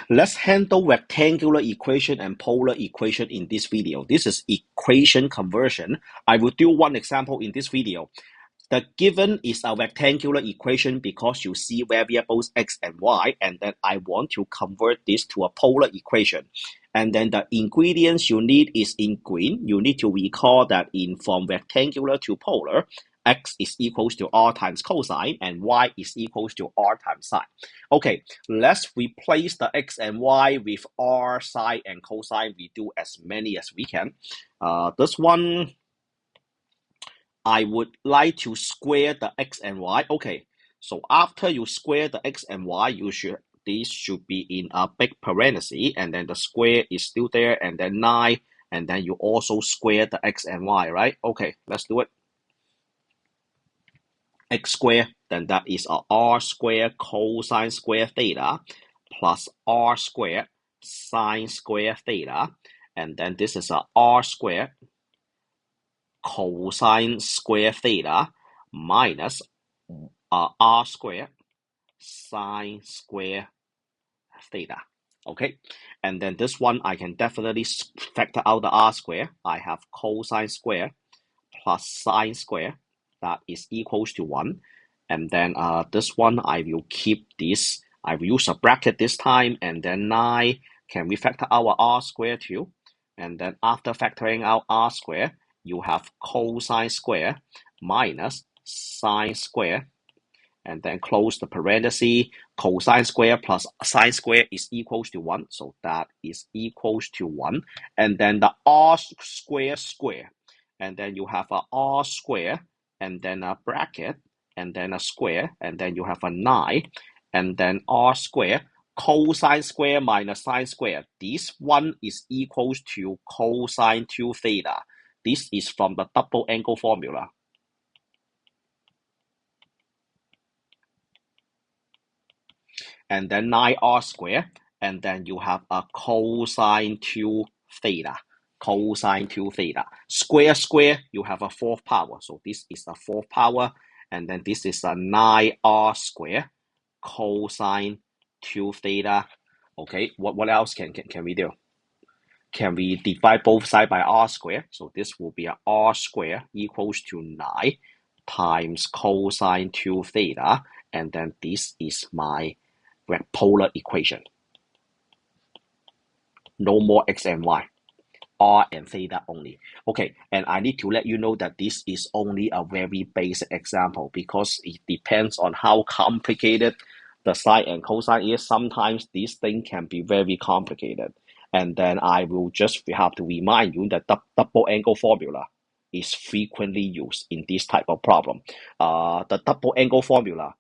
Let's handle rectangular equation and polar equation in this video. This is equation conversion. I will do one example in this video. The given is a rectangular equation because you see variables x and y, and then I want to convert this to a polar equation. And then the ingredients you need is in green. You need to recall that from rectangular to polar, x is equals to r times cosine and y is equals to r times sine. Okay, let's replace the x and y with r, sine, and cosine. We do as many as we can. This one, I would like to square the x and y. Okay, so after you square the x and y, this should be in a big parenthesis, and then the square is still there, and then 9, and then you also square the x and y, right? Okay, let's do it. X squared, then that is a r squared cosine square theta plus r squared sine square theta, and then this is a r squared cosine square theta minus r squared sine square theta. Okay, and then this one I can definitely factor out the r square. I have cosine square plus sine square, that is equals to 1. And then this one I will keep this. I will use a bracket this time, and then 9. Can we factor our r square too? And then after factoring out r square, you have cosine square minus sine square, and then close the parenthesis. Cosine square plus sine square is equals to 1, so that is equals to 1. And then the r square square, and then you have a r square, and then a bracket, and then a square, and then you have a 9, and then r square, cosine square minus sine square. This one is equals to cosine 2 theta. This is from the double angle formula. And then 9r square, and then you have a cosine 2 theta. Cosine 2 theta. Square square, you have a fourth power. So this is the fourth power, and then this is a 9r square cosine 2 theta. Okay, what else can we do? Can we divide both sides by r square? So this will be a r square equals to 9 times cosine 2 theta, and then this is my polar equation. No more x and y, r and theta only. Okay, and I need to let you know that this is only a very basic example because it depends on how complicated the sine and cosine is. Sometimes this thing can be very complicated. And then I will just have to remind you that the double angle formula is frequently used in this type of problem. The double angle formula,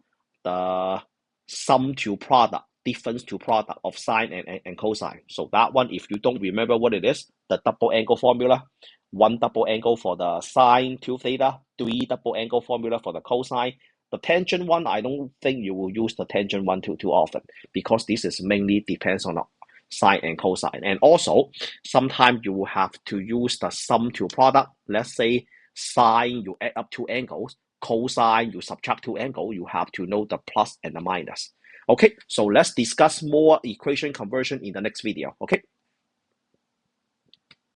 the sum to product, difference to product of sine and cosine. So that one, if you don't remember what it is, the double angle formula, 1 double angle for the sine 2 theta, 3 double angle formula for the cosine. The tangent one, I don't think you will use the tangent one too often because this is mainly depends on the sine and cosine. And also, sometimes you will have to use the sum to product. Let's say sine, you add up 2 angles. Cosine, you subtract 2 angles. You have to know the plus and the minus. Okay, so let's discuss more equation conversion in the next video. Okay.